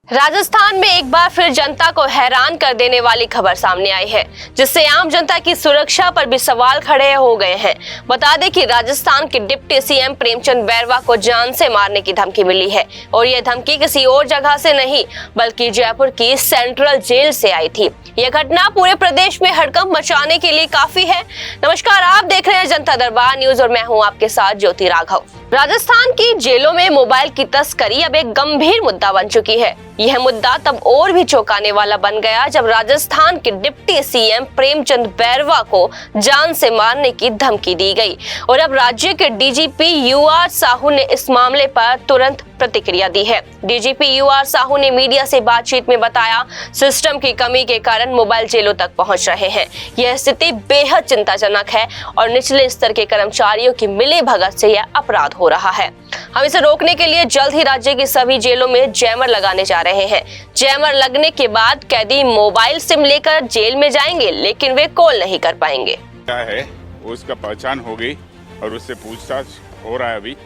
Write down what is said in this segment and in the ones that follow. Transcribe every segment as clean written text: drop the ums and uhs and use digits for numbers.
राजस्थान में एक बार फिर जनता को हैरान कर देने वाली खबर सामने आई है, जिससे आम जनता की सुरक्षा पर भी सवाल खड़े हो गए हैं। बता दें कि राजस्थान के डिप्टी सीएम प्रेमचंद बैरवा को जान से मारने की धमकी मिली है और यह धमकी किसी और जगह से नहीं बल्कि जयपुर की सेंट्रल जेल से आई थी। यह घटना पूरे प्रदेश में हड़कंप मचाने के लिए काफी है। नमस्कार, आप देख रहे हैं जनता दरबार न्यूज और मैं हूं आपके साथ ज्योति राघव। राजस्थान की जेलों में मोबाइल की तस्करी अब एक गंभीर मुद्दा बन चुकी है। यह मुद्दा तब और भी चौंकाने वाला बन गया जब राजस्थान के डिप्टी सीएम प्रेमचंद बैरवा को जान से मारने की धमकी दी गई और अब राज्य के डीजीपी यूआर साहू ने इस मामले पर तुरंत प्रतिक्रिया दी है। डीजीपी यूआर साहू ने मीडिया से बातचीत में बताया, सिस्टम की कमी के कारण मोबाइल जेलों तक पहुंच रहे हैं। यह स्थिति बेहद चिंताजनक है और निचले स्तर के कर्मचारियों की मिलीभगत से यह अपराध हो रहा है। हम इसे रोकने के लिए जल्द ही राज्य की सभी जेलों में जैमर लगाने जा रहे हैं। जैमर लगने के बाद कैदी मोबाइल सिम लेकर जेल में जाएंगे, लेकिन वे कॉल नहीं कर पाएंगे। क्या है उसका पहचान हो गई और उससे पूछताछ हो रहा है अभी,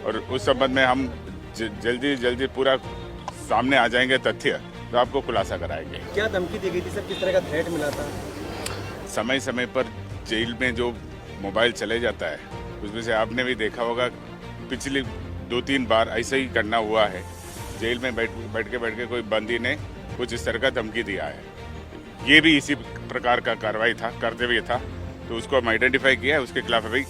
और उस संबंध में हम जल्दी पूरा सामने आ जाएंगे तथ्य, तो आपको खुलासा कराएंगे। क्या धमकी दी गई थी सर, किस तरह का थ्रेट मिला था? समय समय पर जेल में जो मोबाइल चले जाता है उसमें से आपने भी देखा होगा, पिछली 2-3 बार ऐसा ही करना हुआ है। जेल में बैठ के कोई बंदी ने कुछ इस तरह का धमकी दिया है। ये भी इसी प्रकार का कार्रवाई था, कर्तव्य था, तो उसको हम आइडेंटिफाई किया है, उसके खिलाफ अभी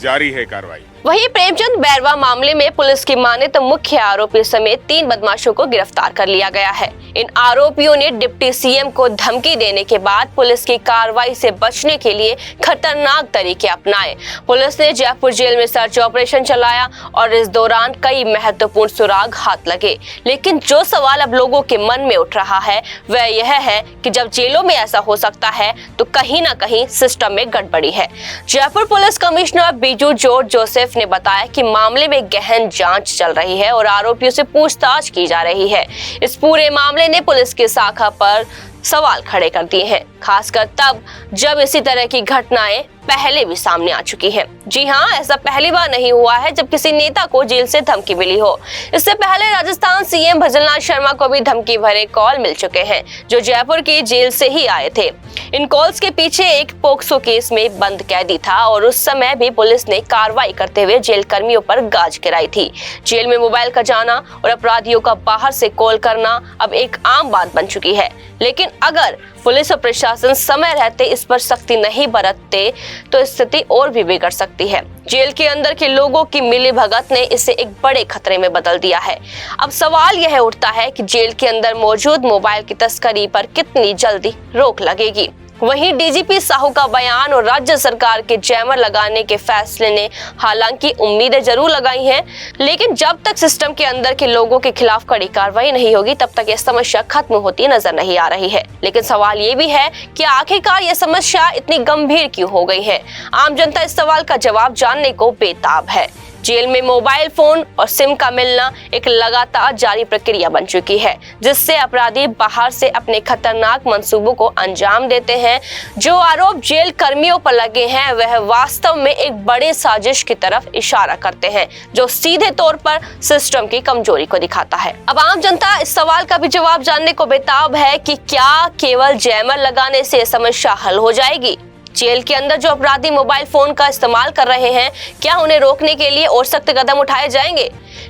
जारी है कार्रवाई। वहीं प्रेमचंद बैरवा मामले में पुलिस की माने तो मुख्य आरोपी समेत 3 बदमाशों को गिरफ्तार कर लिया गया है। इन आरोपियों ने डिप्टी सीएम को धमकी देने के बाद पुलिस की कार्रवाई से बचने के लिए खतरनाक तरीके अपनाए। पुलिस ने जयपुर जेल में सर्च ऑपरेशन चलाया और इस दौरान कई महत्वपूर्ण सुराग हाथ लगे। लेकिन जो सवाल अब लोगों के मन में उठ रहा है वह यह है कि जब जेलों में ऐसा हो सकता है तो कहीं ना कहीं सिस्टम में गड़बड़ी है। Jaipur police commissioner Biju George Joseph ने बताया कि मामले में गहन जांच चल रही है और आरोपियों से पूछताछ की जा रही है। इस पूरे मामले ने पुलिस की शाखा पर सवाल खड़े कर दिए हैं, खासकर तब जब इसी तरह की घटनाएं पहले भी सामने आ चुकी हैं। जी हां, ऐसा पहली बार नहीं हुआ है जब किसी नेता को जेल से धमकी मिली हो। इससे पहले राजस्थान सीएम भजनलाल शर्मा को भी धमकी भरे कॉल मिल चुके हैं, जो जयपुर की जेल से ही आए थे। इन कॉल्स के पीछे एक पोक्सो केस में बंद कैदी था और उस समय भी पुलिस ने कार्रवाई करते हुए जेल कर्मियों पर गाज गिराई थी। जेल में मोबाइल का जाना और अपराधियों का बाहर से कॉल करना अब एक आम बात बन चुकी है। लेकिन अगर पुलिस और प्रशासन समय रहते इस पर सख्ती नहीं बरतते तो स्थिति और भी बिगड़ सकती है। जेल के अंदर के लोगों की मिलीभगत ने इसे एक बड़े खतरे में बदल दिया है। अब सवाल यह उठता है कि जेल के अंदर मौजूद मोबाइल की तस्करी पर कितनी जल्दी रोक लगेगी। वहीं डीजीपी साहू का बयान और राज्य सरकार के जैमर लगाने के फैसले ने हालांकि उम्मीदें जरूर लगाई हैं, लेकिन जब तक सिस्टम के अंदर के लोगों के खिलाफ कड़ी कार्रवाई नहीं होगी तब तक यह समस्या खत्म होती नजर नहीं आ रही है। लेकिन सवाल ये भी है कि आखिरकार यह समस्या इतनी गंभीर क्यों हो गई है। आम जनता इस सवाल का जवाब जानने को बेताब है। जेल में मोबाइल फोन और सिम का मिलना एक लगातार जारी प्रक्रिया बन चुकी है, जिससे अपराधी बाहर से अपने खतरनाक मंसूबों को अंजाम देते हैं। जो आरोप जेल कर्मियों पर लगे हैं वह वास्तव में एक बड़ी साजिश की तरफ इशारा करते हैं, जो सीधे तौर पर सिस्टम की कमजोरी को दिखाता है। अब आम जनता इस सवाल का भी जवाब जानने को बेताब है कि क्या केवल जैमर लगाने से समस्या हल हो जाएगी। जेल के अंदर जो अपराधी मोबाइल फोन का इस्तेमाल कर रहे हैं, क्या उन्हें रोकने के लिए और सख्त कदम उठाए जाएंगे?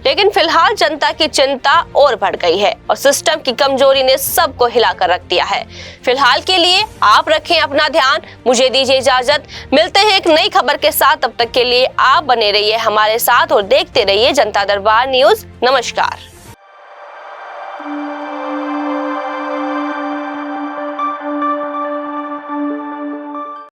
लेकिन फिलहाल जनता की चिंता और बढ़ गई है और सिस्टम की कमजोरी ने सबको हिलाकर रख दिया है। फिलहाल के लिए आप रखें अपना ध्यान, मुझे दीजिए इजाजत। मिलते हैं एक नई खबर के साथ, तब तक के लिए आप बने रहिए हमारे साथ और देखते रहिए जनता दरबार न्यूज। नमस्कार।